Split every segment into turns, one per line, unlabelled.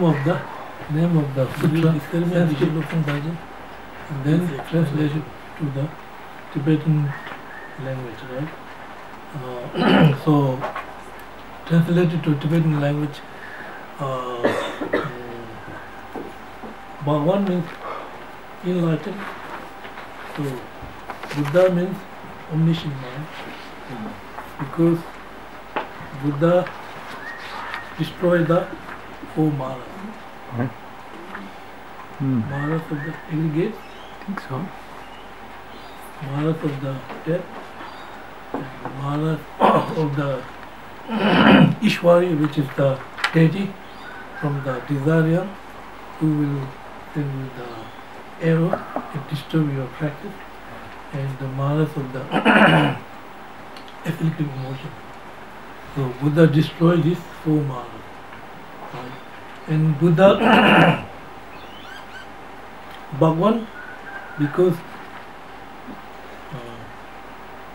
name of the Sutra, and then translate it to the Tibetan language, right? So translated to Tibetan language, Bhagavan means enlightened. So Buddha means omniscient mind, because Buddha destroyed the four malas. Malas of the aggregate,
I think so.
malas of the death, malas of the Ishwari, which is the deity from the desire, who will send you the arrow and disturb your practice, and the malas of the afflictive emotion. So Buddha destroyed these four malas. Right? And Buddha Bhagavan, because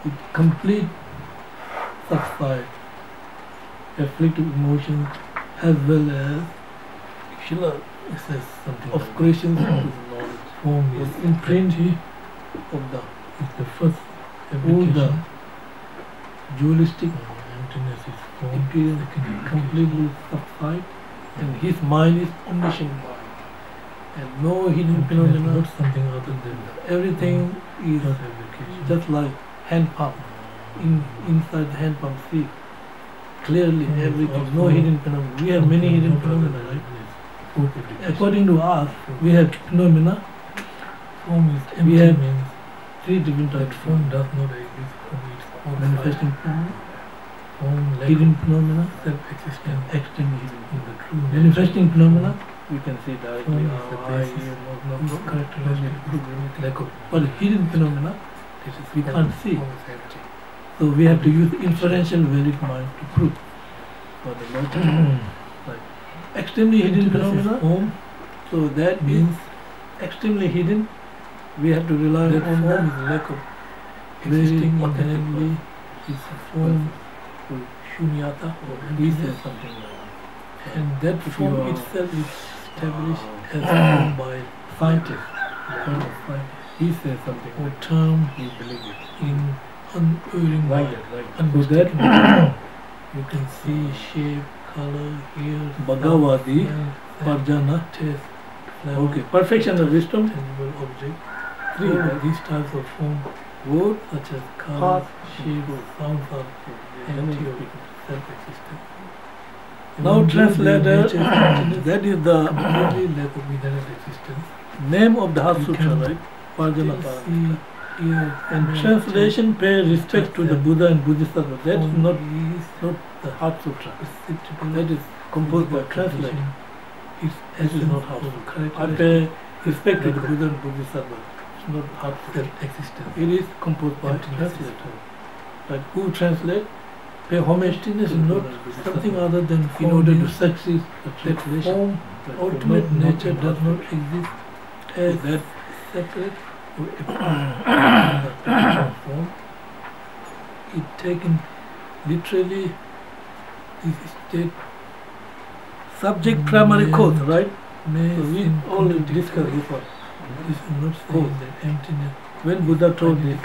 it complete subside afflictive emotions as well as Shila says something of creations of knowledge. Form is imprinted of the first all the dualistic emptiness is form completely subside, and his mind is omniscient mind. And no hidden phenomena, not something other than everything is just like hand pump. Inside the hand pump, see clearly everything, no hidden phenomena. We have many hidden phenomena, right? According to us, we have phenomena. Form is empty, we have means three different types. Form does not exist from its own manifesting form. Hidden phenomena, self-existent, externally hidden. In the true manifesting phenomena, we can see directly but hidden phenomena, we can't see. So we have to use inferential valid mind to prove for the logic. Like extremely hidden phenomena, so that means extremely hidden. We have to rely on form is lack of existing inherently is a form for shunyata, or he says something like that. And that form itself is established as form by scientists. He says something, or term he believes in unerring mind. And with that you can see shape, color, ear, Bhagavadi, Parjana, taste, flavor. Okay, perfection of wisdom, tangible object. Three of these types of form, words such as color, shape, sound are empty of self-existence. Now translator, that is the completely lack of inherent existence. Name of the Heart Sutra, right? Parjana. And translation pay respect to the Buddha and Bodhisattva. That is not the Heart Sutra. That is composed by translation. This is not Heart Sutra. I pay respect to the Buddha and Bodhisattva. It's not Heart Sutra existence. It is composed by translator. But who translate? Pay homage to is not something other than in order to succeed the translation. Ultimate nature does not exist as that separate or form. It taken literally is state subject primary cause, right? So we already discussed before. This is not saying that emptiness. When Buddha told this,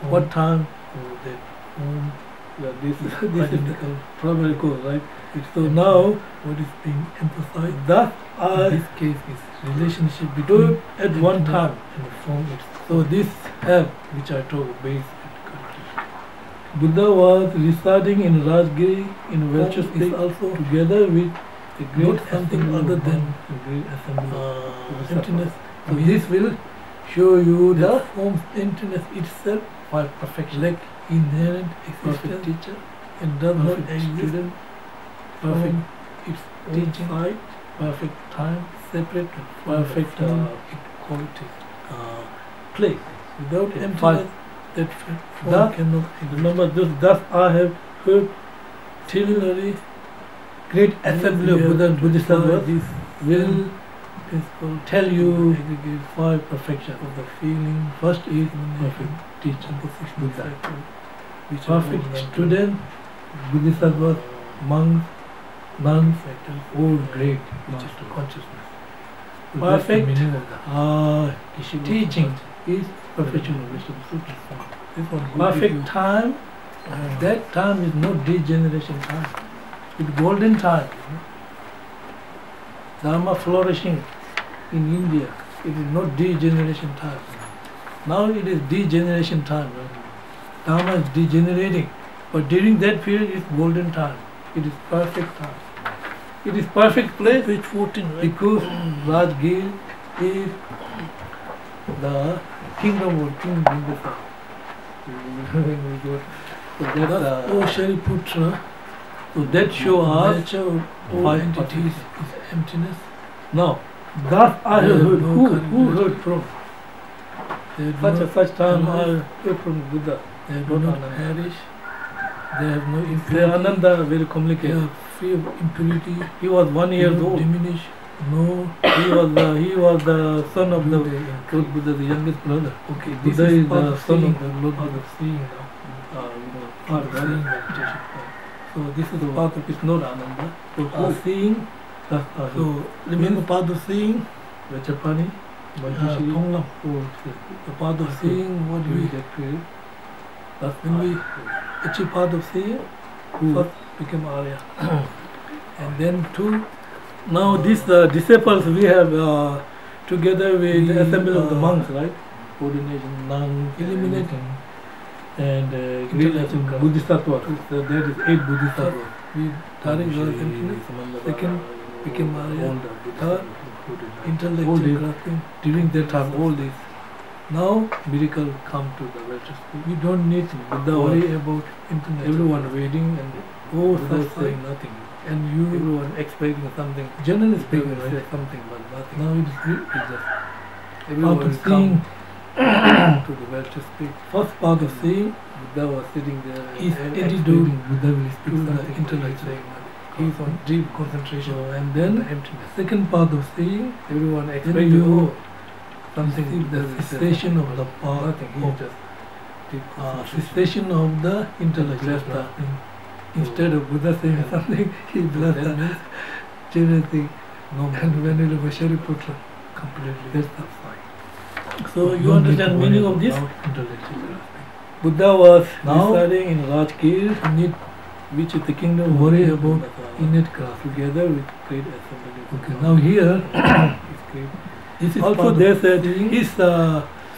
what time that form. Yeah, this is the primary cause, right? So now, what is being emphasized? That in this case is relationship between at one time and the form itself. So this have, which I told, base and country. Buddha was residing in Rajgiri in virtuous state also together with a great something other than emptiness. So this will show you the form's emptiness itself by perfection. Like inherent perfect teacher and does not exist perfect its teaching right, perfect time, separate perfect equality place without emptiness that form cannot exist. Remember this, thus I have heard till great assembly of Buddha and Bodhisattvas will tell you five perfection of the feeling. First is perfect teacher, Buddha. Perfect student, Bodhisattvas, monks, non-factors, all great, which is consciousness. So perfect meaning of the teaching is perfection of wisdom sutra. Perfect time, that time is no degeneration time. It's golden time. Dharma flourishing in India, it is not degeneration time. Now it is degeneration time. Dharma is degenerating, but during that period it's golden time. It is perfect time. It is perfect place. Page 14, right? Because Rajgir is the kingdom of King Bindusar. So that's Shariputra. So that show us nature of all entities is emptiness. Now, thus I have heard. Who heard from? Such time I heard from Buddha. They do not perish. They have no impurity. Ananda very complicated. They are free of impurity. He was 1 year old. Diminish. No. He was the son of the Lord Buddha, the youngest brother. Okay. Buddha is the son of the Lord Buddha. Seeing now. Part of seeing meditation. So this is the path of Krishna Ananda. So seeing. So remember path of seeing. Vachapani. Tonglam. The path of seeing what we get created. When we achieve path of seeing, first became Arya. And then two. Now these disciples we have together with the assembly of the monks, right? Coordination, eliminating, and Bodhisattva. So there is 8 Bodhisattvas. We second became Arya. Third, intellectual grasping. During that time, all this. Now miracle come to the virtuous people. We don't need Buddha worry about internet. Everyone waiting and Buddha saying nothing. And everyone expecting something. Generally speaking, say something but nothing. Now it's just everyone come to the virtuous people. First part of seeing, Buddha was sitting there. Is antidote. Buddha will speak the intellect saying nothing. He's on deep concentration. And then the emptiness. Second part of seeing, everyone expecting something, the cessation of the power, cessation of the intellect. Instead of Buddha saying something, he blessed that charity. No, and when it was Shariputra, completely. That's the fight. So you understand meaning of this? Buddha was residing in Rajgir, which is the kingdom worry about innate craft together with great assembly. Okay, now here. This is also they said his so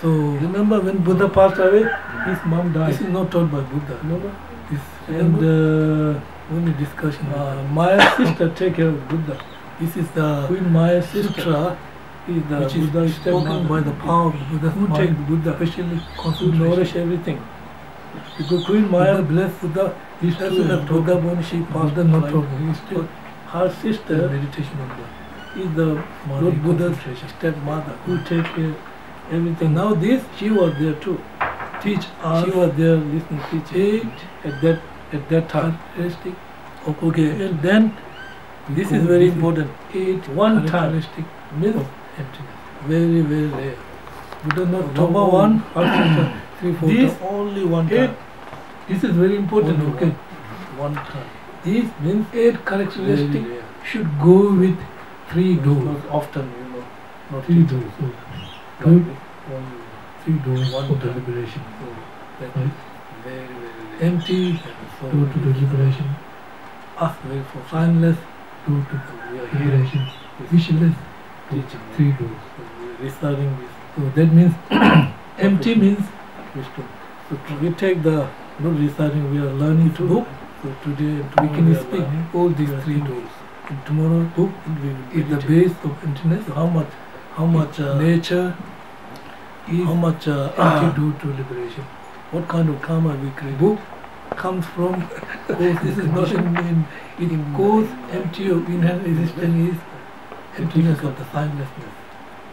remember when Buddha passed away, his mom died. This is not taught by Buddha. Remember? And only discussion. Maya's sister take care of Buddha. This is the Queen Maya's sister. Is the which Buddha is spoken by the power of Buddha. Who take Buddha, especially who nourish everything. Because Queen Maya blessed Buddha. As soon as Buddha born, she passed. Buddha not taught. Her sister meditation on Buddha. Is the Lord Buddha's stepmother who take care everything. Now this, she was there too. Teach us. She was there listening, teaching at that time. Okay, and then this is very important. 8 one time means emptiness. Very, very rare. Buddha not number 1, 3, 4. This only one time. This is very important. Only okay, one time. This means 8 characteristics should go with 3 doors. Not often, not 3 doors. So, 3 doors for deliberation. So that is very, very empty door to deliberation. Ask very for signless door to liberation. Visionless teaching. 3 doors. So reciting this. So that means empty means wisdom. So we take the not reciting. We are learning to book. So today we can speak all these 3 doors. And tomorrow book is the base of emptiness. How much nature is, how much antidote to liberation. What kind of karma we create? Book comes from cause. This is not in cause empty of inherent existence is emptiness of the timelessness.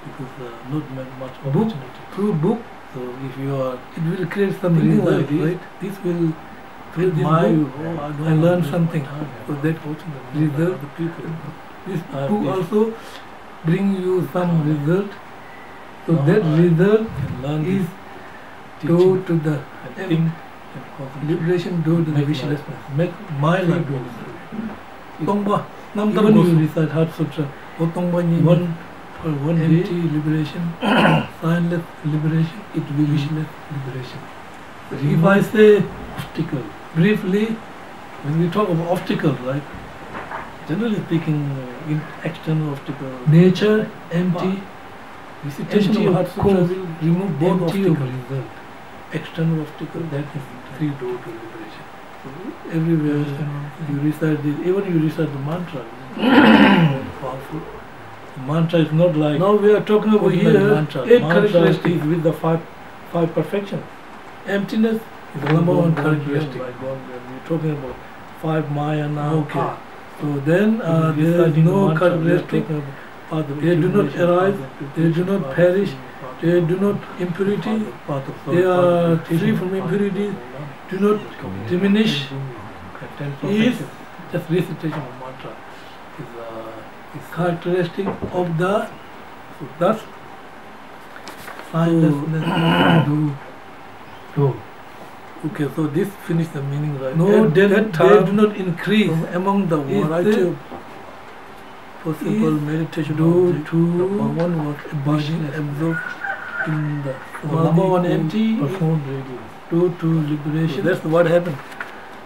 Because not much opportunity. Through book, so if you are, it will create something like this, right? This will create my. I learned something. So that result the people. This book also bring you some result. So that result is go to the liberation, go to the visionlessness. Make my life go. Tongba, even you recite Heart Sutra, one for one empty liberation, signless liberation, it will be wishless liberation. If I say obstacle, briefly, when we talk about obstacles, right? Generally speaking, in external obstacle, nature, empty, recitation of Heart Sutra will remove both obstacles. External obstacle, that is free door to liberation. So everywhere you recite this, even you recite the mantra, very powerful. The mantra is not like, now we are talking about here, mantra. 8 characteristics with the five perfections. Emptiness is the number one characteristic. When we're talking about 5 Mayana. Okay. So then there is no characteristic. They do not arise, they do not perish, they do not impurity, they are free from impurity, do not diminish. Is just recitation of mantra is characteristic of the, so thus signlessness do. Okay, so this finished the meaning, right? No, they do not increase among the variety of possible meditation one was absorbed in the number one empty, two to liberation. So that's what happened.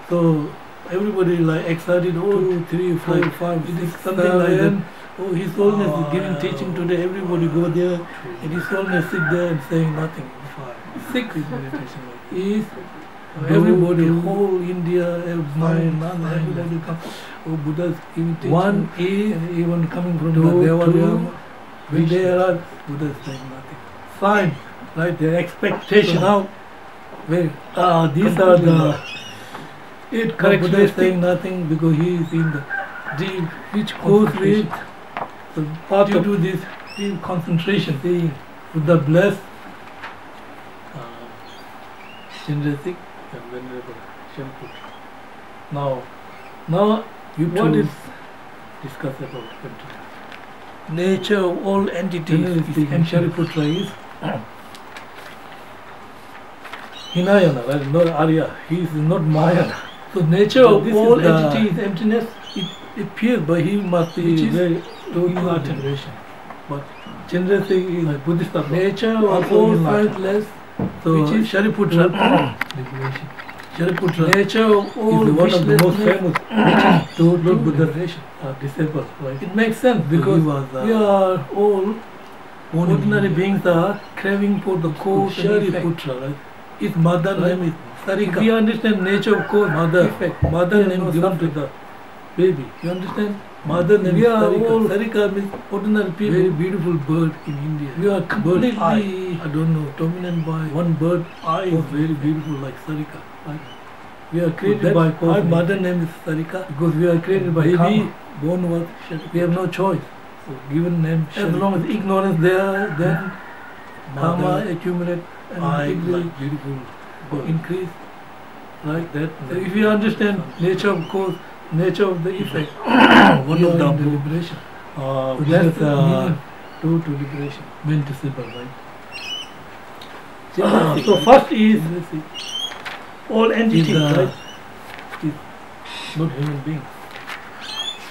So everybody like excited, 2, 3, 4, 5, it is something like that. Oh, His Holiness is giving teaching today, everybody go there, and His Holiness sit there and saying nothing. 6 is meditation. Is everybody, whole India, everybody come. Oh, Buddha's giving teaching. 1 is even coming from the Devaryama. When they arrive, Buddha is saying nothing. Fine, right? Their expectation. So now, these are the 8 characteristics. Buddha is saying nothing because he is in the deep, which goes with the part due to this deep concentration. Seeing Buddha bless Chandrasik and Venerable Shariputra. Now you two discuss about nature of all entities. And Shariputra is Hinayana, right? Not Arya. He is not Mahayana. So nature of all entities is emptiness. It appears, but he must be very enlightened. But Chandrasek is Buddhist. Nature of all sightless. So which is Shariputra. Shariputra. Nature of all is one of the most famous, which is to Lord Buddha's disciples. Right? It makes sense because we are all ordinary beings are craving for the cause Shariputra. Right? His mother name is Sarika. We understand nature of cause, mother name given to the baby. You understand? Mother name is Sarika. Sarika means ordinary people. Very beautiful bird in India. We are completely, I don't know, dominant by one bird. Eye is very beautiful like Sarika. Right? We are created by cause. Our mother name is Sarika because we are created by baby born with Sharika. We have no choice. So given name Sharika. As long as ignorance there, then karma accumulate and it will beautiful increase like that. So if you understand nature of cause, nature of the effect, one of the liberation. That's two to liberation. Meant to simple, right? So first is all entities, right? Is not human beings,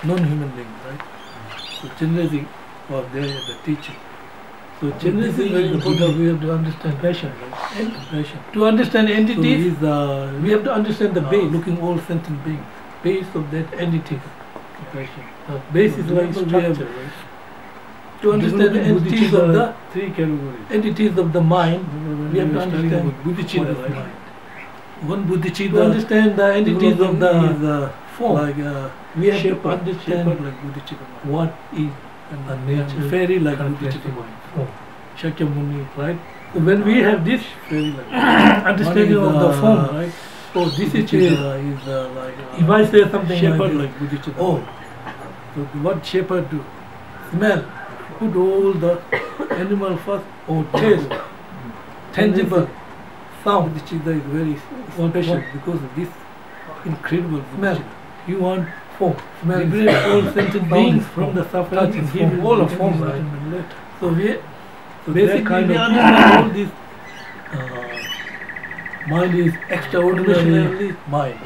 non-human beings, right? So Chandrasik was there as the teacher. So Chandrasik is very important. We have to understand passion, right? And passion. To understand entities, so we have to understand the base, looking all sentient beings. Base of that entity. Base is like structure, right? To understand the entities of the 3 categories. Entities of the mind, we have to understand Buddhicitta, right? One Buddhicitta. To understand the entities of the form, like we have to understand like Buddhicitta, what is a nature, fairy like Buddhicitta mind, Shakyamuni, right? So when we have this fairy like understanding of the form, right? Oh, this is like if I say something shepherd like Buddhicitta. Oh, so what shepherd do? Smell. Put all the animal first. Oh, taste. Tangible. Sound. Buddhicitta is very special because of this incredible smell. You want form. Smell. Liberate all sentient beings from the suffering from all of form. Right? So basically we understand all this. Mind is extraordinarily mind.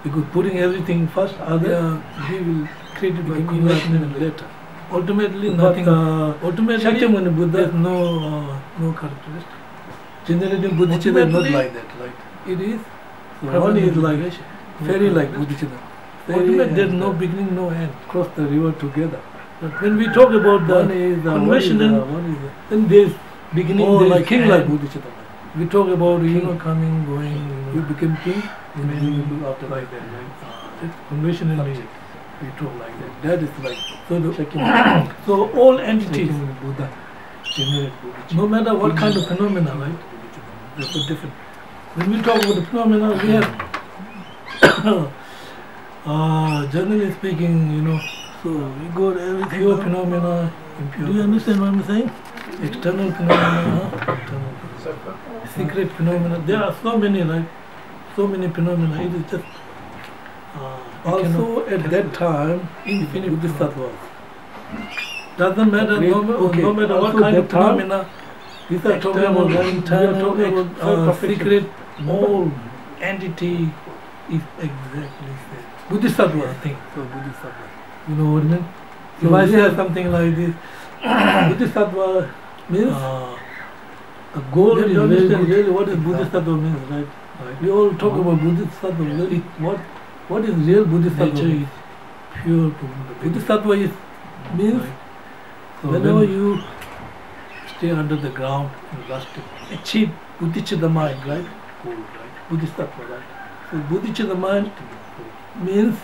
Because putting everything first, he will create it by convention later. Ultimately, nothing. Ultimately, Buddha has no characteristic. Generally, Bodhicitta is not like that. Like it is. So one is like very like Bodhicitta. Ultimately, there is no beginning, no end. Cross the river together. But when we talk about the conventional, then there is beginning. Like king like Bodhicitta. We talk about coming, going. You became king, and then you look after like that. Right? Conventionally. We talk like that. That is like so all entities, Buddha, no matter what kind of phenomena, right? They're so different. When we talk about the phenomena, we have generally speaking, so we got everything. Pure phenomena, impure. Do you understand what I'm saying? External phenomena, secret phenomena. There are so many, right? So many phenomena. It is just also at that time, infinite Bodhisattva. Doesn't matter, no matter what kind of phenomena. These are talking about internal, secret, all entity is exactly same. Bodhisattva thing. So Bodhisattva. You know what I mean? So if I say something like this, Bodhisattva means the goal is really what is Bodhisattva means, right? We all talk about Bodhisattva. Really, what is real Bodhisattva? Nature is pure. Bodhisattva means whenever you stay under the ground and rustic, achieve Bodhicitta mind, right? Bodhisattva, right? So Bodhicitta mind means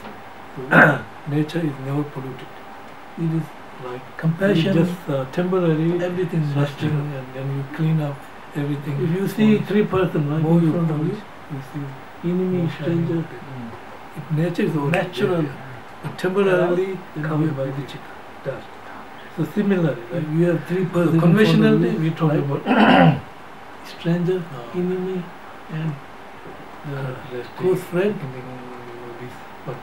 nature is never polluted. It is like compassion, just temporary, everything is rusting, and then you clean up everything. If you see three persons right in front of you, you see enemy, stranger. If nature is natural, but temporarily covered by bodhicitta dust. So similarly, right, we have three persons. Conventionally, we talk about stranger, enemy, and close friend. But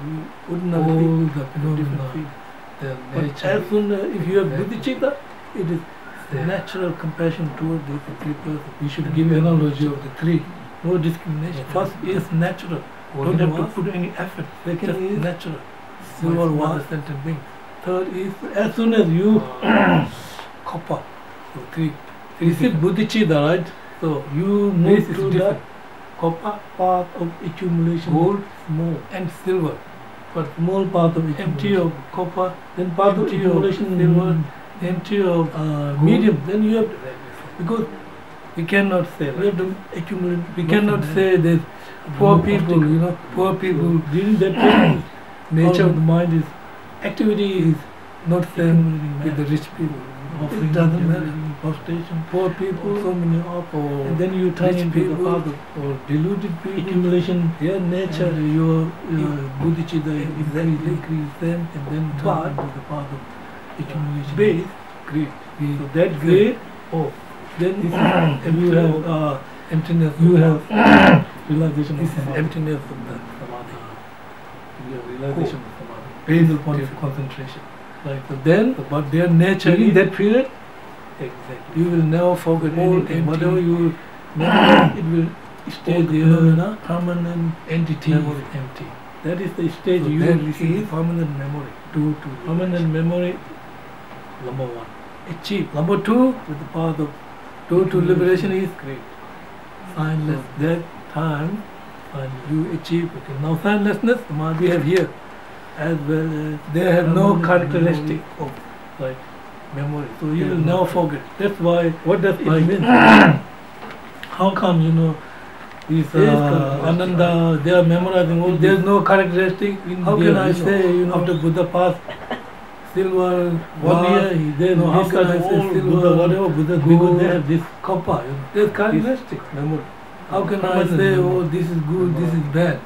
we wouldn't know the phenomena. But as soon as if you have bodhicitta, it is natural compassion toward these three persons. We should give analogy of the three. No discrimination. First is natural. Don't have to put any effort. Second is natural. Silver, water, sentient being. Third is as soon as you copper. So three. This is bodhicitta, right? So you move to the copper path of accumulation, gold, small, and silver. But small path of empty of copper, then path of accumulation, silver, empty of medium. Then you have because we cannot say we have to accumulate. We cannot say that poor people, poor people during that time. Nature of the mind is activity is not same with the rich people. It doesn't matter. Frustration, poor people, so many and then you turn into people the path of or deluded people. Accumulation, nature, your bodhicitta increase them, and then turn into the path of accumulation. Base, greed. So that greed, then you have emptiness. You have realization. This is emptiness of the samadhi. You have realization of samadhi. Base point of concentration. Like so then, but their nature in that period, exactly. You will never forget anything. Whatever you remember, it will stay there. Permanent entity memory. Empty. That is the stage you will receive permanent memory. Permanent memory. Number one. Achieve. Number two, with the path of to liberation is great. Signless. That time, and you achieve. Okay. Now signlessness, we have here. As well as they have no characteristic of like memory, so you will never forget. That's why. What does it mean? How come these Ananda they are memorizing all? There is no characteristic. How can I say after Buddha passed silver 1 year? There no. How can I say silver whatever Buddha because they have this copper. There's characteristic memory. How can I say this is good, this is bad?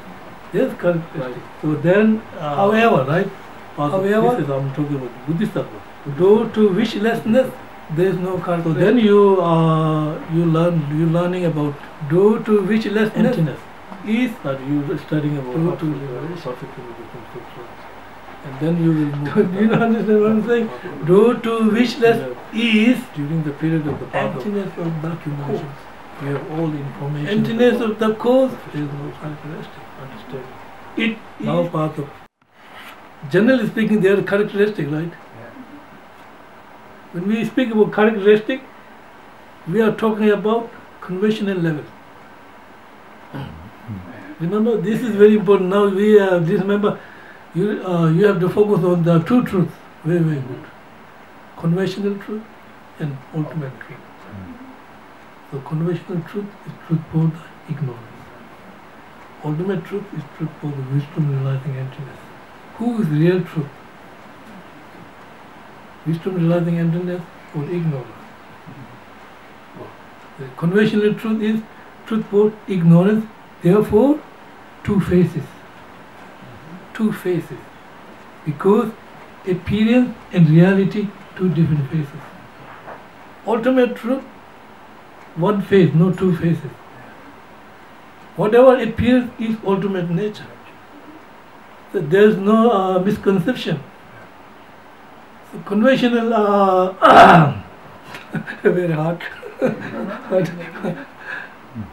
Yes, characteristic. So then, however, right? However, this is I'm talking about Bodhisattva. Though to wishlessness, there is no characteristic. So then you're learning about though to wishlessness emptiness is that you're studying about to Sutra. And then you will move. Do you understand what I'm saying? Though to wishless is during the period of the path emptiness of the accumulation. We have all information. Emptiness of the cause. There is no characteristic. Understand? it now part of. Generally speaking, they are characteristic, right? When we speak about characteristic, we are talking about conventional level. Remember, this is very important. Now we remember, you have to focus on the two truths. Very, very good. Conventional truth and ultimate truth. So conventional truth is truth for the ignorance. Ultimate truth is truth for the wisdom realizing emptiness. Who is real truth? Wisdom realizing emptiness or ignorance? The conventional truth is truth for ignorance, therefore two faces. Two faces. Because appearance and reality, two different faces. Ultimate truth, one face, no two faces. Whatever appears is ultimate nature. So there is no misconception. So conventional, very hard.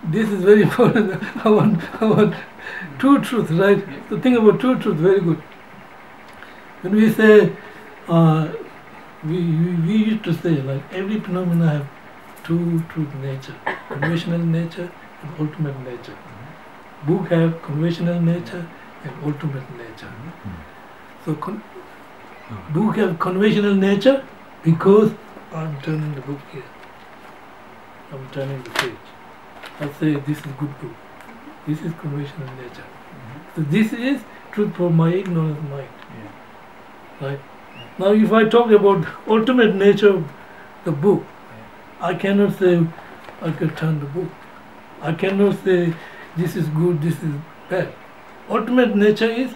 This is very important. I want two truths, right? So think about two truths, very good. When we say, we used to say, like, every phenomena have two truth nature, conventional nature and ultimate nature. Book have conventional nature and ultimate nature. So book have conventional nature because I'm turning the book here. I'm turning the page. I say this is good book. This is conventional nature. So this is truth for my ignorant mind. Right? Now if I talk about ultimate nature of the book, I cannot say I can turn the book. I cannot say this is good, this is bad. Ultimate nature is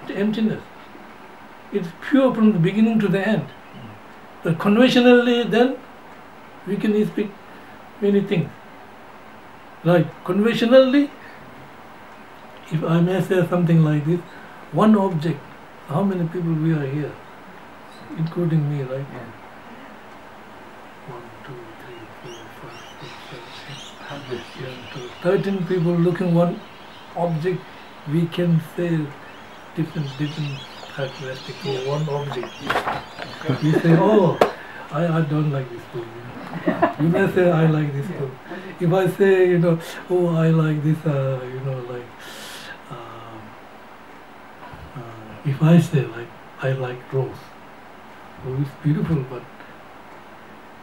emptiness. It's pure from the beginning to the end. But conventionally then we can speak many things. Right? Conventionally, if I may say something like this, one object, how many people we are here? Including me, right? 1, 2, 3, 4, 5, 6, 7, 8, 13 people looking one object, we can say different characteristics for one object. We say, oh, I don't like this book. You may say, I like this book. If I say, oh, I like this, if I say, like, I like rose. Oh, it's beautiful, but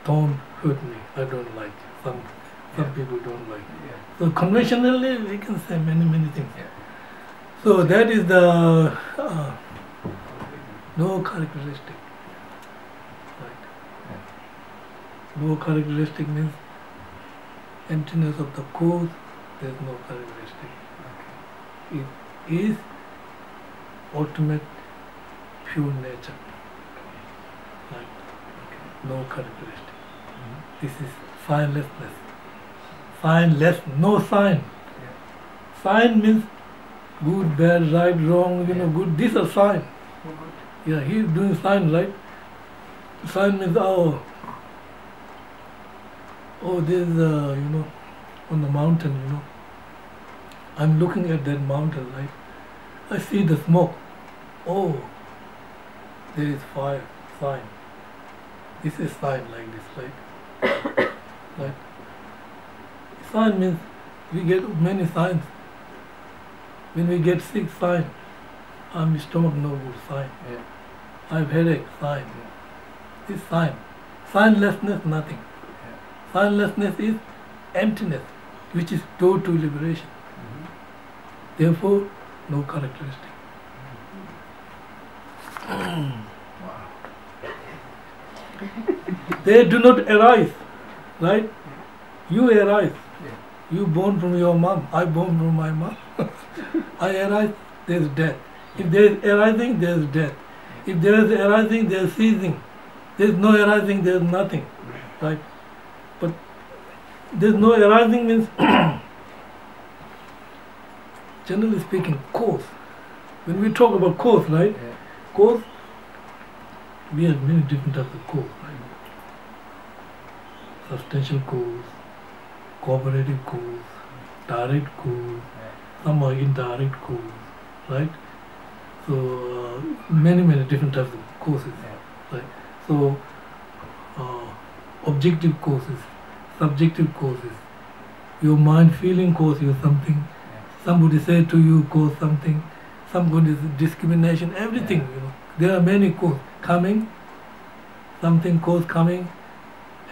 don't hurt me. I don't like it. Some people don't like it. So conventionally, we can say many things. So that is the no characteristic. Right? No characteristic means emptiness of the cause. There is no characteristic. It is ultimate pure nature. Right? No characteristic. This is signlessness. Signless, no sign. Sign means good, bad, right, wrong, good. These are sign. Yeah, he is doing sign, right? Sign means, oh, there's, on the mountain, I'm looking at that mountain, right? I see the smoke. Oh, there is fire, sign. This is sign like this, right? Right? Sign means we get many signs. When we get sick, sign. I'm stomach no good, sign. I have headache, sign. This sign. Signlessness, nothing. Signlessness is emptiness, which is total liberation. Therefore, no characteristic. They do not arise, right? You arise. You born from your mom. I born from my mom. I arise, there is death. If there is arising, there is death. If there is arising, there is ceasing. There is no arising, there is nothing, right? But there is no arising means, generally speaking, cause. When we talk about cause, right? Cause, we have many different types of cause, right? Substantial cause, cooperative cause, direct cause, some are indirect cause, right? So many different types of causes, right? So objective causes, subjective causes. Your mind feeling cause you something. Somebody said to you cause something. Somebody's discrimination, everything. You know, there are many causes coming. Something cause coming,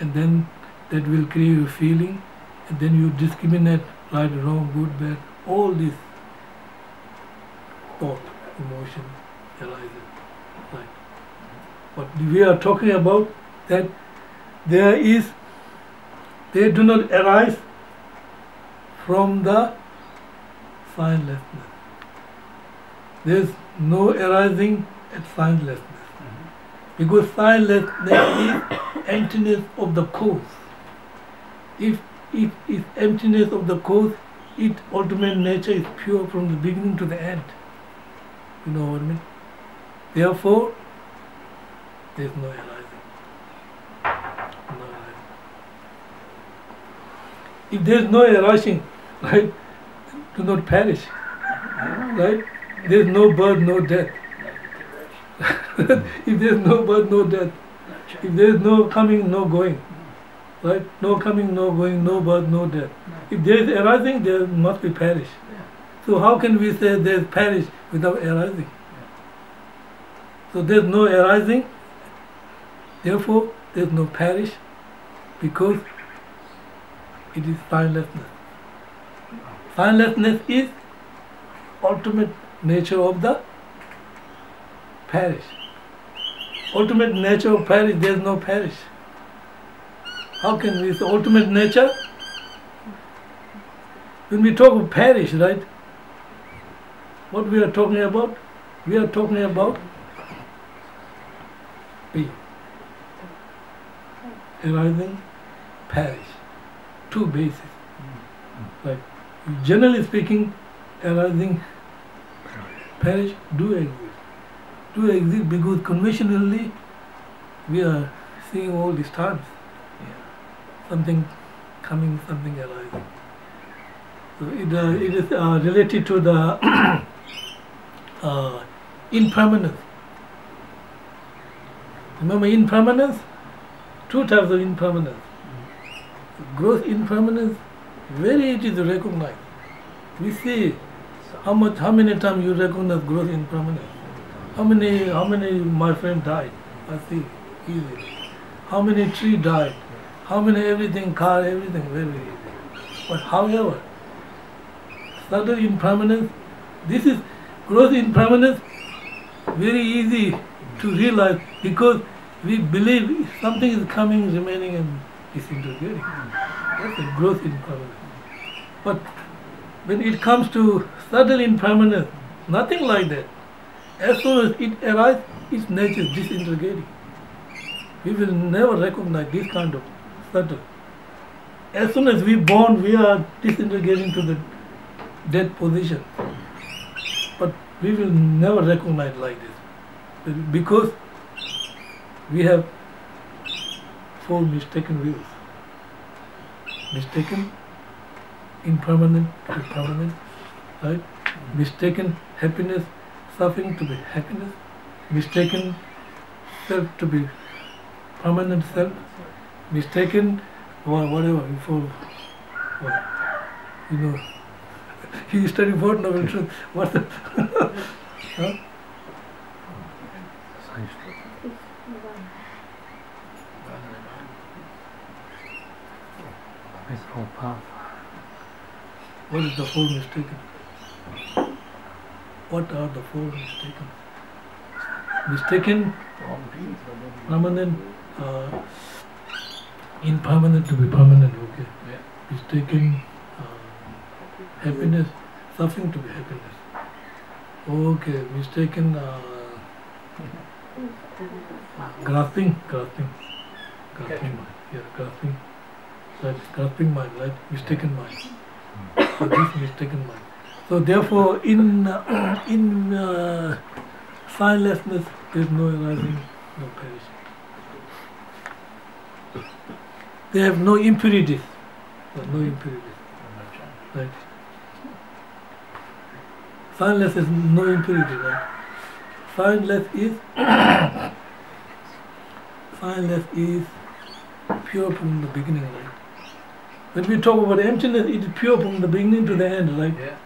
and then that will create a feeling, and then you discriminate right, wrong, good, bad. All this thought, emotion arises. Right. But we are talking about that they do not arise from the signlessness. There is no arising at signlessness. Because signlessness is emptiness of the cause. If it is emptiness of the cause, its ultimate nature is pure from the beginning to the end. You know what I mean? Therefore, there is no arising. No arising. If there is no arising, right, do not perish. Right? There is no birth, no death. If there is no birth, no death. If there is no coming, no going. Right? No coming, no going, no birth, no death. If there is arising, there must be perish. So how can we say there is perish without arising? So there is no arising, therefore there is no perish, because it is signlessness. Signlessness is ultimate nature of the perish. Ultimate nature of perish, there is no perish. How can we say ultimate nature? When we talk of perish, right? What we are talking about? We are talking about being. Arising, perish. Two bases. Right? Generally speaking, arising, perish do exist. Do exist because conventionally we are seeing all these times. Something coming, something arising. So it is related to the impermanence. Remember impermanence? Two types of impermanence. Gross impermanence, very it is recognized. We see how many times you recognize gross impermanence. How many my friend died? I see easy. How many tree died? How many everything, car, everything, very easy. But however, subtle impermanence, this is gross impermanence, very easy to realize because we believe something is coming, remaining and disintegrating. That's a gross impermanence. But when it comes to subtle impermanence, nothing like that. As soon as it arises, its nature is disintegrating. We will never recognize this kind of subtle. As soon as we born, we are disintegrating to the dead position. But we will never recognize like this. Because we have four mistaken views. Mistaken impermanent to permanent, right? Mistaken happiness, suffering to be happiness. Mistaken self to be permanent self. Mistaken whatever before what, you know. You study Fourth Noble Truth. What the huh? What is the four mistaken? What are the four mistaken? Mistaken, permanent, impermanent to be permanent, okay. Mistaken, happiness, suffering to be happiness. Okay, mistaken, grasping mind, yeah, grasping. Right, grasping mind, right? Mistaken mind. So this mistaken mind. So therefore, in signlessness, there is no arising, no perishing. They have no impurities. There are no impurities. Right? signless is no impurity, right? Signless is signless is pure from the beginning, right? When we talk about emptiness, it is pure from the beginning to the end, right?
Yeah.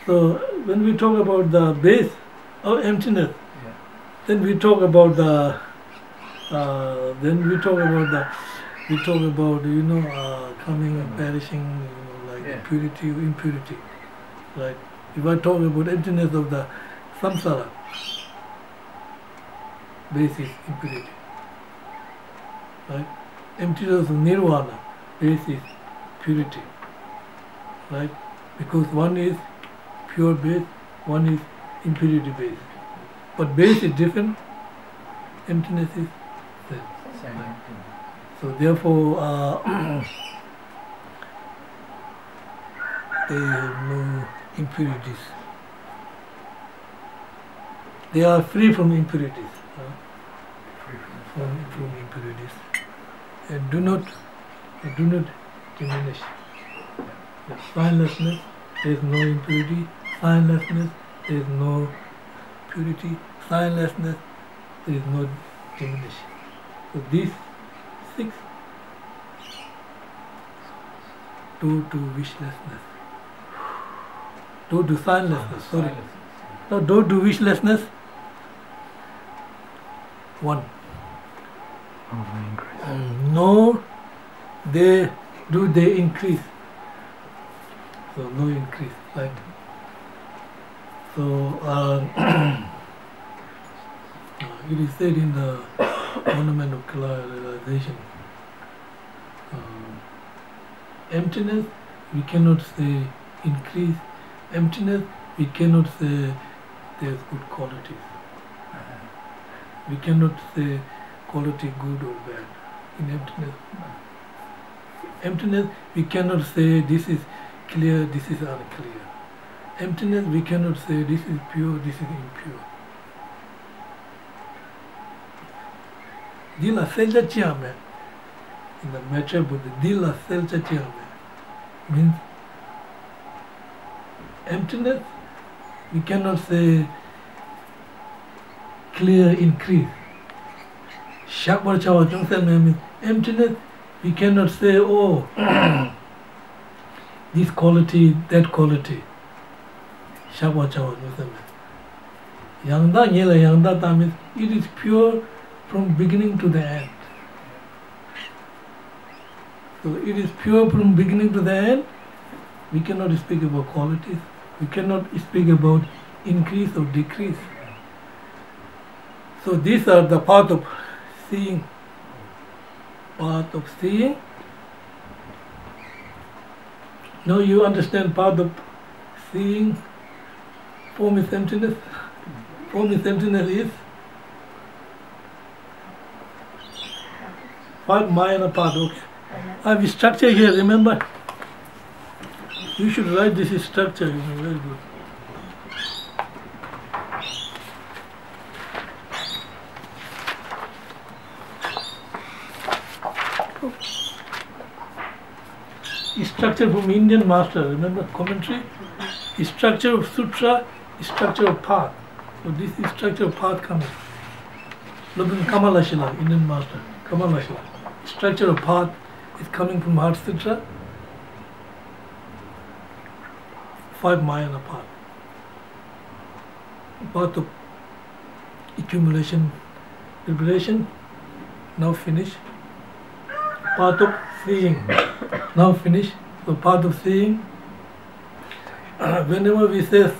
So when we talk about the base of emptiness,
Yeah.
then we talk about the coming and perishing, like
Yeah.
purity, impurity, right? If I talk about emptiness of the samsara, base is impurity, right? Emptiness of nirvana, base is purity, right? Because one is pure base, one is impurity base. But base is different, emptiness is same.
Same.
So therefore, they have no impurities. They are free from impurities. From impurities. And do not diminish. The signlessness, there is no impurity. Signlessness, there is no purity. Signlessness, there is no diminish. So these 6 due to wishlessness, due to signlessness, sorry. No, due to wishlessness, 1. No, they increase. So no increase, like so. It is said in the ornament of realization. Emptiness, we cannot say increase. Emptiness, we cannot say there's good qualities. We cannot say quality good or bad in emptiness. Emptiness, we cannot say this is clear, this is unclear. Emptiness, we cannot say this is pure, this is impure. Dila selja chiyame. In the matter Buddha, dila selja chiyame means emptiness, we cannot say clear increase. Shakbar chawa jungsel means emptiness, we cannot say, oh, this quality, that quality. Shakbar chawa jungsel means. Yangda nyela yangda ta means it is pure from beginning to the end. So it is pure from beginning to the end. We cannot speak about qualities. We cannot speak about increase or decrease. So these are the path of seeing. Path of seeing. Now you understand path of seeing. Form is emptiness. Form is emptiness is 5 Maya path. Okay. I have a structure here, remember? You should write this structure, very good. Structure from Indian master, remember commentary? Structure of sutra, structure of path. So this is structure of path coming. Look in Kamalashila, Indian master, Kamalashila. Structure of path is coming from Heart Sutra. 5 Mayana path. Path of accumulation, liberation, now finish. Path of seeing, now finish. So path of seeing, whenever we say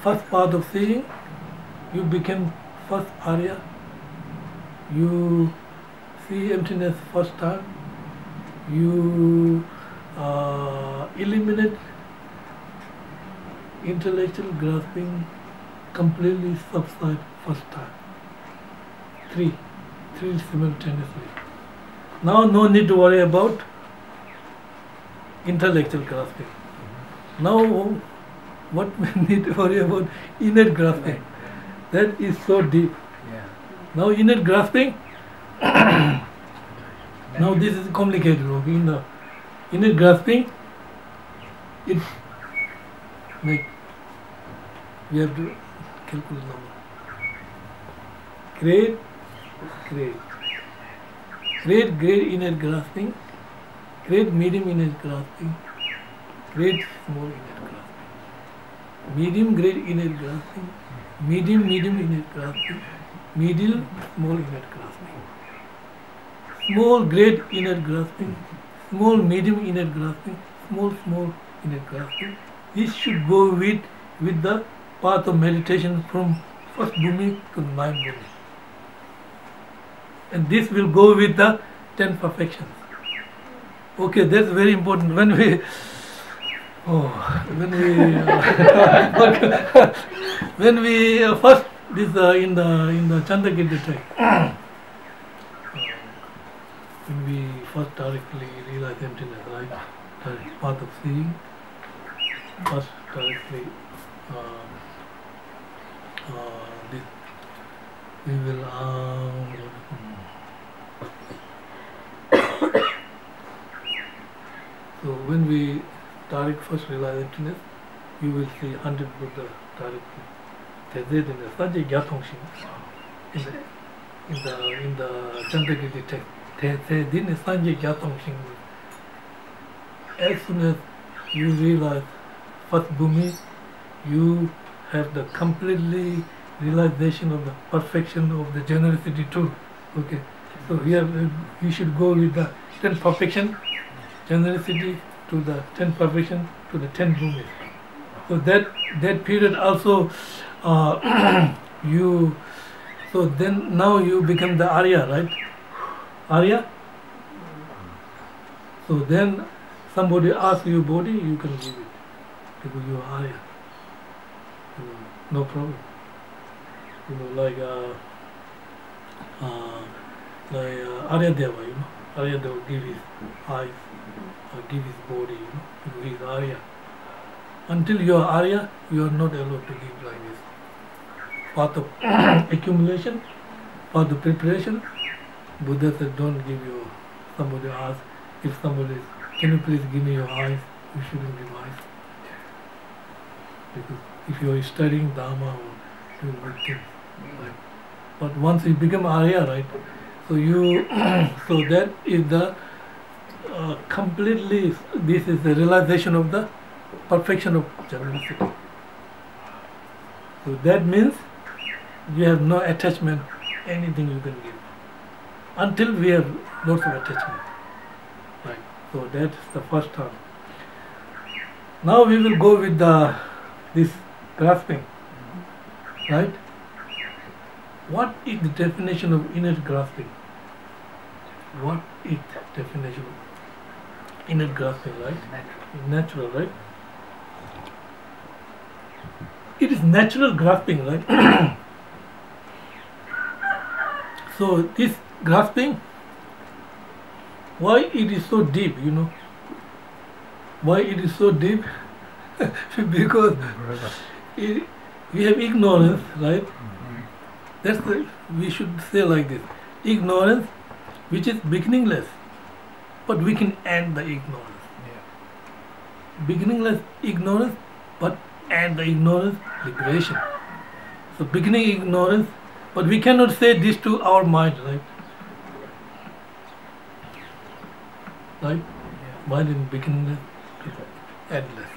first path of seeing, you become first Arya. You see emptiness first time. You eliminate intellectual grasping, completely subside first time. 3 simultaneously. Now no need to worry about intellectual grasping. Now what we need to worry about? Innate grasping. That is so deep.
Yeah.
Now innate grasping. Now this is complicated. Okay? In the innate grasping, it like we have to calculate number. Great, great. Great, great inner grasping. Great, medium inner grasping. Great, small inner grasping. Medium, great inner grasping. Medium, medium inner grasping. Middle, small inner grasping. Small, great inner grasping. Small, medium inner grasping. Small, small inner grasping. This should go with the path of meditation from first bhumi to ninth bhumi. And this will go with the 10 perfections. Okay, that's very important. When we when we first this in the Chandagiri text, when we first directly realize emptiness, right? That path of seeing. First directly this we will so when we direct first realize emptiness, you will see 100 Buddha directly. There's in the Sanjay Gyathongshin in the Chandagiri text. There's in the Sanjay Gyathongshin. As soon as you realize first bhumi, you have the completely realization of the perfection of the generosity too. Okay, so here we should go with the 10 perfection, generosity to the 10 perfection to the 10 bhumi. So that period also you. So then now you become the Arya, right? Arya. So then somebody asks you body, you can give it. Because you are Arya, no problem. Like Arya Deva, Arya Deva give his eyes or give his body, because he is Arya. Until you are Arya, you are not allowed to give like this. Path of accumulation, path of preparation, Buddha said don't give you. Somebody asks, if somebody is, can you please give me your eyes? You shouldn't give eyes. Because if you are studying Dharma or doing good things, right? But once you become Arya, right? So you, so that is the completely. This is the realization of the perfection of generosity. So that means you have no attachment. Anything you can give. Until we have lots of attachment, right? So that's the first term. Now we will go with this grasping, right? What is the definition of inner grasping? What is the definition of inner grasping, right? Natural, right? It is natural grasping, right? So this grasping, why it is so deep, Why it is so deep? Because we have ignorance, right? That's we should say like this. Ignorance, which is beginningless, but we can end the ignorance. Yeah. Beginningless ignorance, but end the ignorance, liberation. So beginning ignorance, but we cannot say this to our mind, right? Right? Yeah. Mind in beginningless is endless.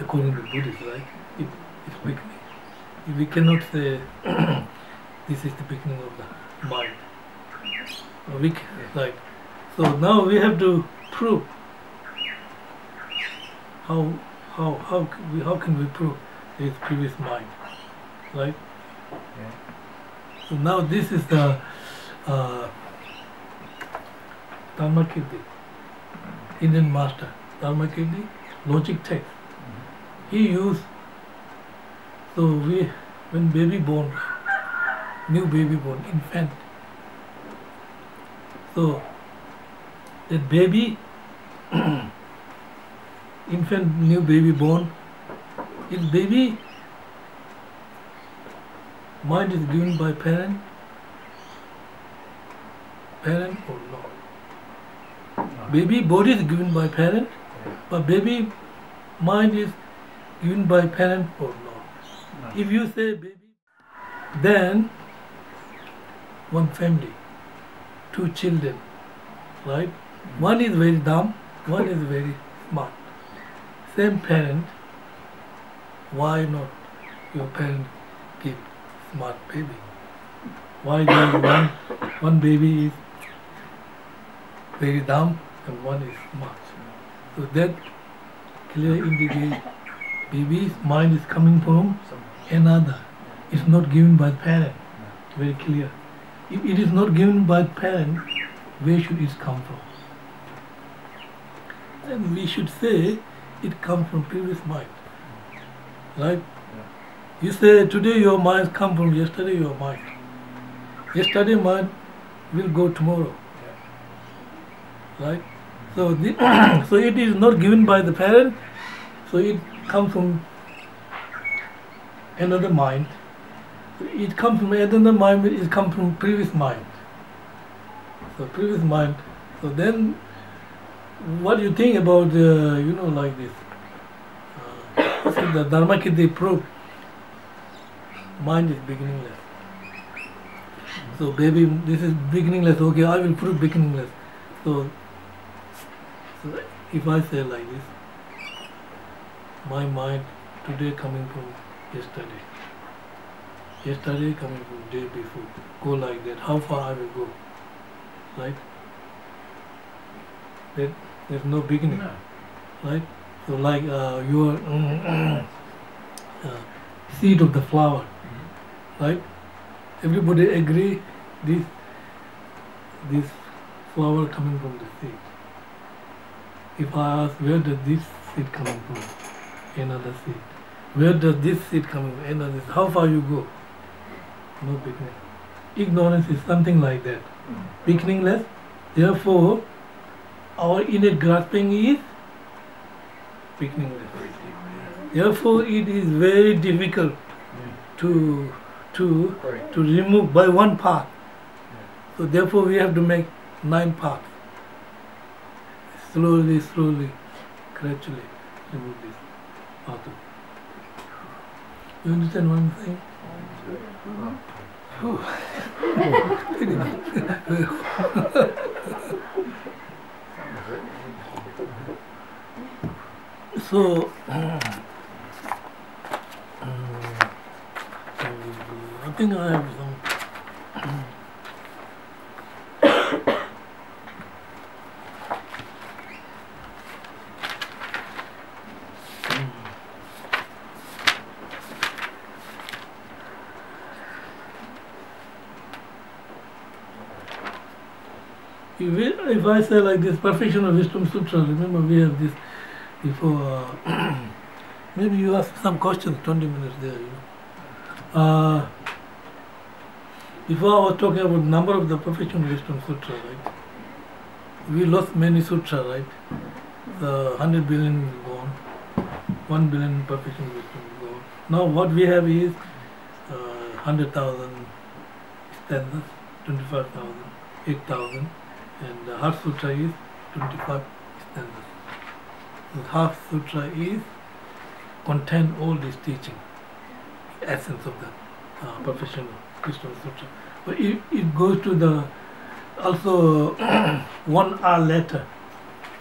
According to Buddhists, right? It's beginning. We cannot say this is the beginning of the mind. Right? So now we have to prove how can we prove this previous mind, right? Yeah. So now this is the Dharmakirti, Indian master. Dharmakirti, logic text. He used, so when baby born, new baby born, infant. So that baby, infant, new baby born, is baby mind is given by parent or no? Baby body is given by parent, but baby mind is given by parent or no? If you say baby, then one family, two children, right? One is very dumb, one is very smart. Same parent, why not your parent give smart baby? Why does one baby is very dumb and one is smart? So that clearly indicates baby's mind is coming from another. It's not given by parent. Very clear. If it is not given by parent, where should it come from? And we should say it comes from previous mind. Right? You say today your mind come from yesterday your mind. Yesterday mind will go tomorrow. Right? So, so it is not given by the parent, so it comes from another mind. It comes from another mind, it comes from previous mind. So previous mind. So then, what do you think about, like this? The Dharma Kiti proof, mind is beginningless. So baby, this is beginningless, okay, I will prove beginningless. So if I say like this, my mind today coming from yesterday, yesterday coming from day before, go like that, how far I will go, right? There's no beginning, right? So like your seed of the flower, right? Everybody agree this flower coming from the seed. If I ask where does this seed coming from, another seed. Where does this seed coming from, another seed. How far you go? No beginning. Ignorance is something like that. Beginningless. Therefore, our innate grasping is beginningless. Therefore, it is very difficult to remove by one part. So therefore, we have to make 9 parts. Slowly, gradually remove this part. You understand what I'm saying? So, I think I have some. If I say like this, Perfection of Wisdom Sutra, remember we have this before, maybe you ask some questions, 20 minutes there, Before I was talking about number of the Perfection of Wisdom Sutra, right? We lost many sutra, right? The 100 billion is gone, 1 billion Perfection of Wisdom is gone. Now what we have is 100,000 stanzas, 25,000, 8,000. And the Heart Sutra is 25 stanzas. The Heart Sutra is contain all this teaching, essence of the Perfection of Wisdom Sutra. But it goes to the also 1 R letter.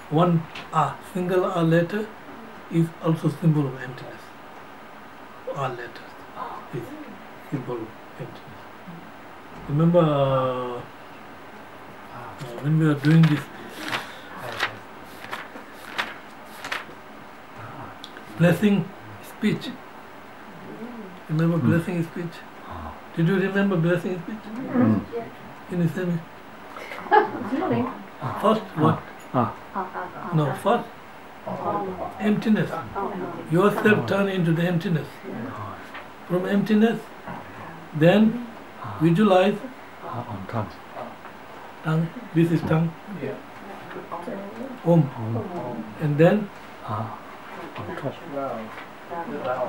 1 R, single R letter is also symbol of emptiness. R letter is symbol of emptiness. Remember when we are doing this blessing speech, remember blessing speech? Did you remember blessing speech? Can you say me? First what? No, first emptiness. Yourself turn into the emptiness. From emptiness, then visualize tongue. This is tongue. Om. And then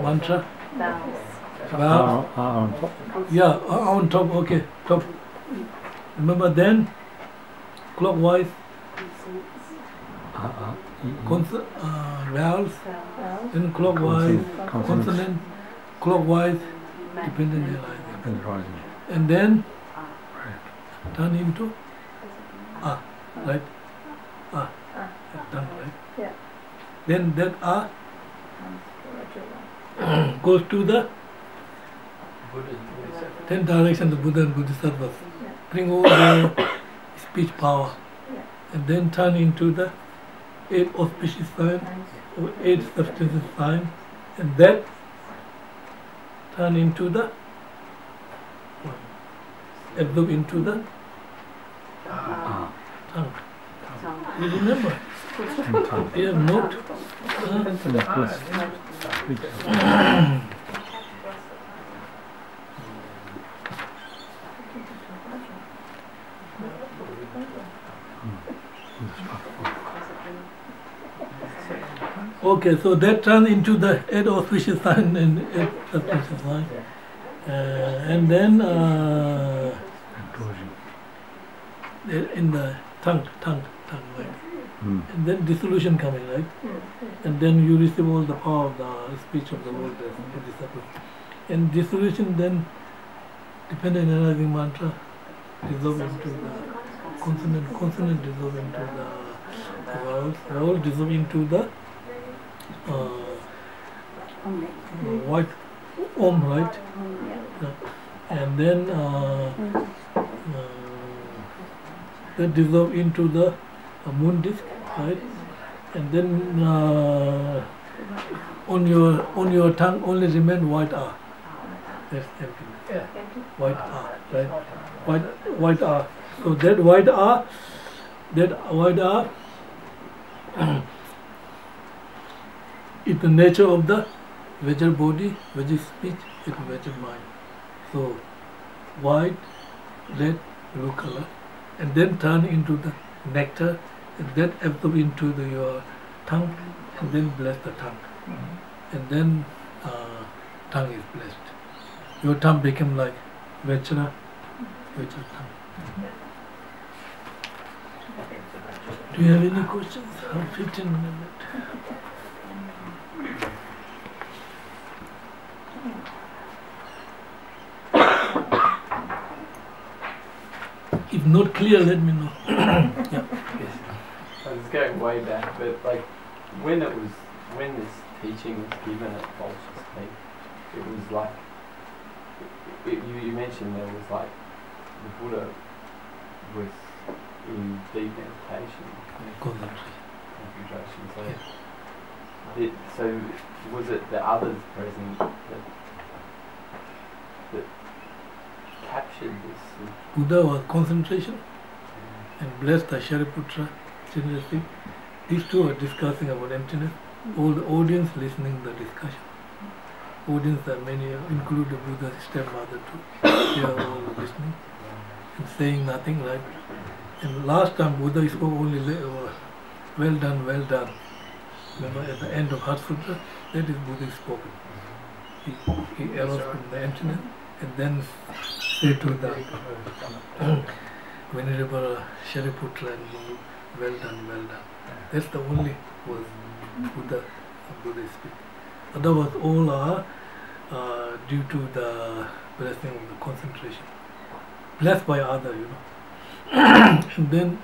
mantra. Vows.
on top.
Yeah, on top. Okay, top. Remember then clockwise. Vowels. Then clockwise. Consonant. clockwise, dependently rising. And then turn into right? Tongue, right?
Yeah.
Then that goes to the 10 directions of Buddha and Bodhisattvas. Bring all the speech power. And then turn into the 8 auspicious signs, or 8 substances signs. And that turn into the absorb into the tongue. You remember? You have note. Okay, so that turns into the 8 auspicious sign and 8 substances sign. And then in the tongue, right? And then dissolution coming, right? And then you receive all the power of the speech of the world Bodhisattva. And dissolution then, dependent on arising mantra, dissolve into the consonant dissolve into the vowels dissolve into the white Om, right? And then that dissolve into the moon disk, right? And then on your tongue only remain white R. That's emptiness. White R, right? White R. So that white R is the nature of the Vajra body, Vajra speech, and Vajra mind. So white, red, blue color, and then turn into the nectar, and then absorb into your tongue, and then bless the tongue. And then tongue is blessed. Your tongue became like Vajra tongue. Do you have any questions? 15 minutes. If not clear, let me know. Yeah.
Yes. I was going way back, but like when this teaching was given at Bolsh's Peak, it was like you mentioned there was like the Buddha was in deep meditation, concentration. So was it the others present that captured this?
Buddha was concentration and blessed the Shariputra generously. These two are discussing about emptiness. All the audience listening to the discussion. Audience are many, include the Buddha's stepmother too. They are all listening and saying nothing, right? And last time Buddha spoke only, well done, well done. Remember at the end of Heart Sutra, that is Buddha spoken. He arose from the emptiness and then say to the Venerable Shariputra and Guru, well done, well done. That's the only was Buddha speak. Otherwise all are due to the blessing of the concentration. Blessed by other, and then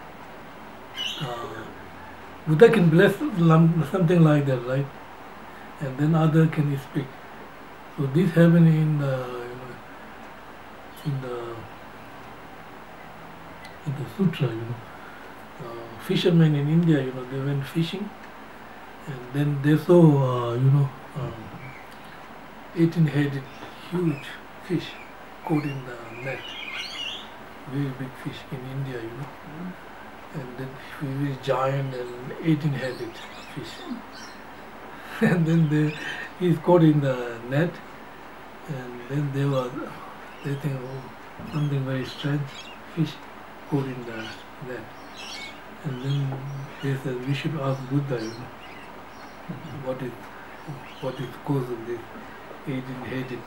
Buddha can bless something like that, right? And then other can speak. So this happened in the Sutra, fishermen in India, they went fishing, and then they saw, 18-headed huge fish caught in the net, very big fish in India, and then very giant and 18-headed fish, and then he's caught in the net, and then they think, oh, something very strange, fish caught in the net. And then they said, we should ask Buddha, what is the cause of this 18-headed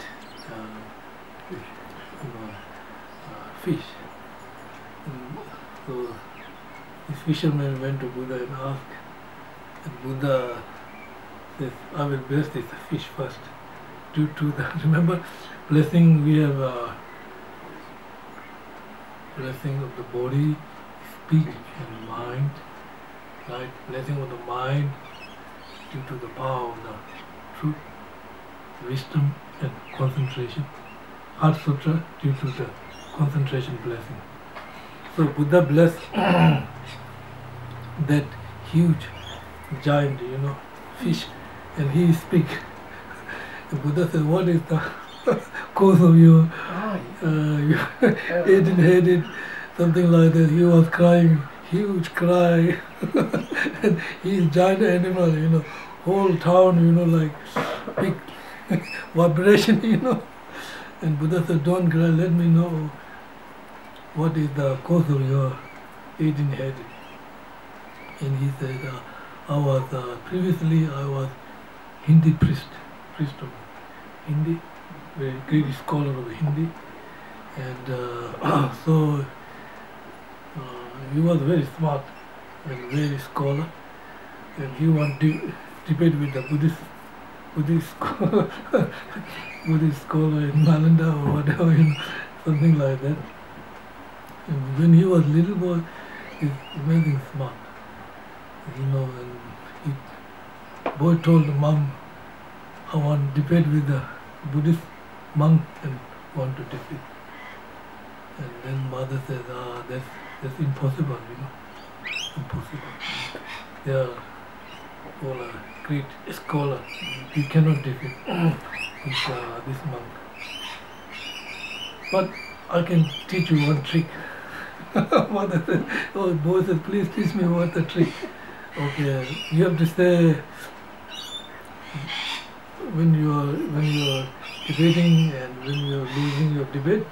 fish. And so this fisherman went to Buddha and asked, and Buddha says, I will bless this fish first, due to the, remember, blessing, we have blessing of the body, speech and mind, right? Blessing of the mind due to the power of the truth, wisdom and concentration. Heart Sutra due to the concentration blessing. So Buddha blessed that huge giant, fish, and he speak. The Buddha said, what is the cause of your headed, something like that. He was crying, huge cry. And he's giant animal, whole town, like big vibration, And Buddha said, don't cry, let me know what is the cause of your eating head. And he said, previously I was Hindi priest of Hindi, very great scholar of Hindi. And so he was very smart and very scholar. And he wanted to debate with the Buddhist scholar, Buddhist scholar in Nalanda or whatever, something like that. And when he was little boy, he's amazing smart, and boy told the mom, I want to debate with the Buddhist monk and want to defeat. And then mother said, that's impossible, impossible. They are all a great scholar. You cannot defeat this monk. But I can teach you one trick. Mother said, boy said, please teach me what the trick. Okay, you have to say, when you are debating and when you are losing your debate,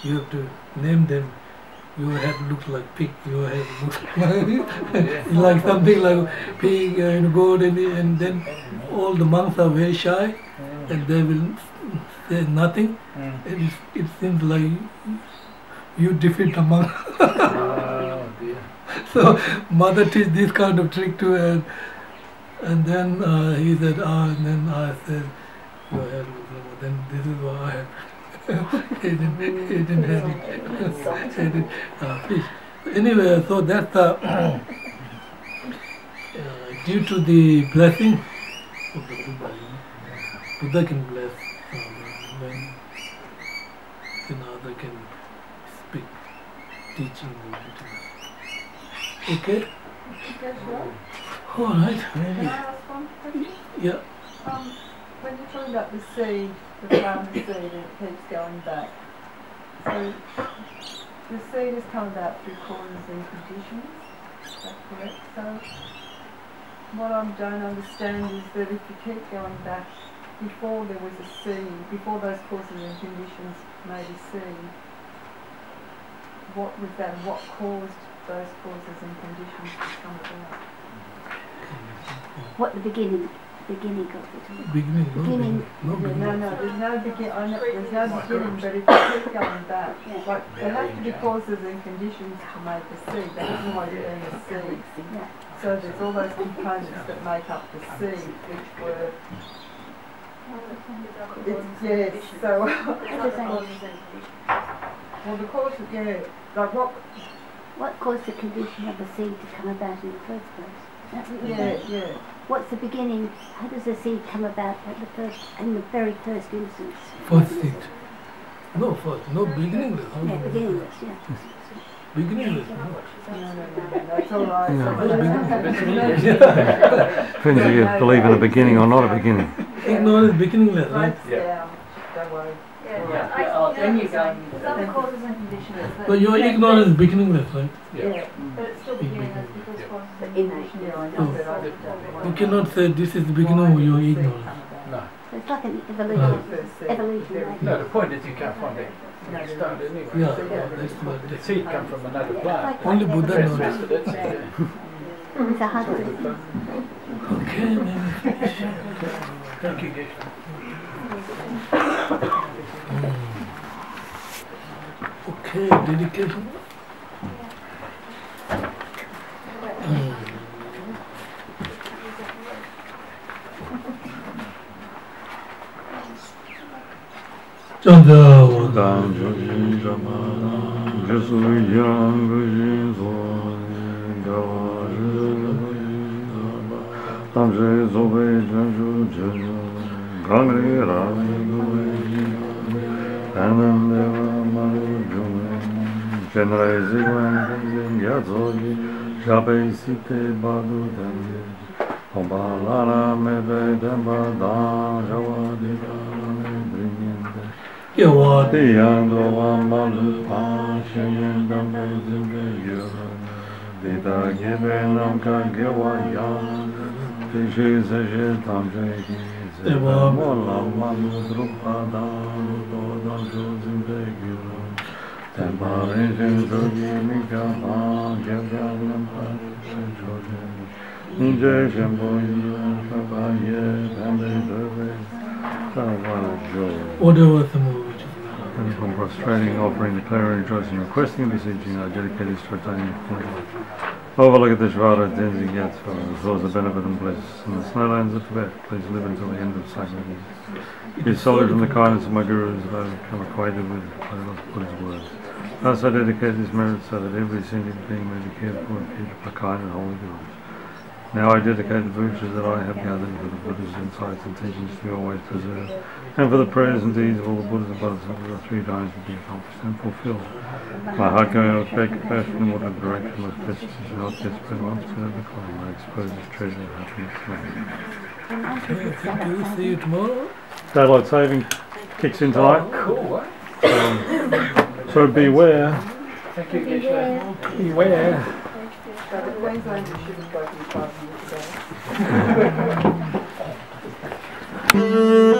you have to name them. Your head looks like pig, your head looks like something like pig and goat, and then all the monks are very shy and they will say nothing, and it seems like you defeat the monk. So mother teach this kind of trick to her, and then he said, and then I said, your head looks like, then this is what I have. Eaten fish. Anyway, so that's due to the blessing of the Buddha. Buddha can bless when another can speak, teaching. Okay? All right.
Can I ask one question?
Yeah.
When you're talking about the seed, the farmer's seed, and it keeps going back, so the seed has come about through causes and conditions, is that correct? So what I don't understand is that if you keep going back, before there was a seed, before those causes and conditions made a seed, what was that? What caused those causes and conditions to come about?
What the beginning of it all.
Beginning.
No, there's no beginning. I know there's no beginning, but if you keep going back, like there have to be causes and conditions to make a seed. That isn't what being a seed.
Yeah.
So there's all those components that make up the seed, which were yes. So well, the causes, like what?
What caused the condition of the seed to come about in the first place?
Yeah.
What's the beginning? How does the seed come about in the very first instance?
First seed. No, beginningless.
Yeah, beginningless, yeah.
Beginningless, no.
No, that's all right.
Depends if you believe in a beginning or not a beginning.
Ignorance is beginningless, right?
Yeah. Don't worry.
Then you go. Some causes and conditions.
But your ignorance is beginningless, right?
Yeah.
But it's still beginningless because causes and conditions.
Yeah, I know that I did.
You cannot say this is the beginning of your ignorance.
No.
So it's like an evolution. Right?
No, the point is you can't find it. Start anyway.
Yeah, that's what
The seed comes from another plant.
only Buddha knows.
That's it.
It's a hard to
Okay, then.
Thank you, Geshe.
Okay, dedication. Chanda
Dan Jojin Jamadan, Jesu Yang Gujin Zon, Gawa Tamje Zobe Janju Janju, Gangri Rami Gui, Anandeva Maru Jume, Genre Zigwan Yazogi, Jabe Site Badu Denge, Ombalara Mebe Demba Dan Javadi Dame Bringende,
Yawadi
Yando Amalu Pashayan Dambe Zimbe Yurana, Dita Gibe Namka Gewa Yan, Tishe Seje Tamje Zeba Mola Manu Drupada Doda Jozimbe Yurana, Tempa Rejen Jogi Mika Ma Gevya Lampa Jogen, Ninja Shembo Yiva Kabaye Pande Dove, Tawana Jo.
Order was the movie.
And from prostrating, offering, declaring, rejoicing, requesting, beseeching, I dedicate this to attaining full life. Overlook at the Shvara Denzi Yatsva, as well as the benefit and bliss in the snowlands of Tibet. Please live until the end of cycle. Be solid from the kindness of my gurus that I have become acquainted with Buddha's words. Thus I dedicate this merit so that every sentient being may be cared for and featured by kind and holy gurus. Now I dedicate the virtues that I have gathered for the Buddha's insights and teachings to be always preserved, and for the prayers and deeds of all the Buddhas and Bodhisattvas of 3 times to be accomplished and fulfilled. My heart going out with great compassion in whatever direction most best is not desperate once to the claim. I expose this treasure of happiness to me.
Okay, thank you. See you tomorrow.
Daylight saving kicks in tonight.
Cool,
So beware.
Thank you, Geshe.
Beware.
So the Queenslanders shouldn't go to the 5 years ago.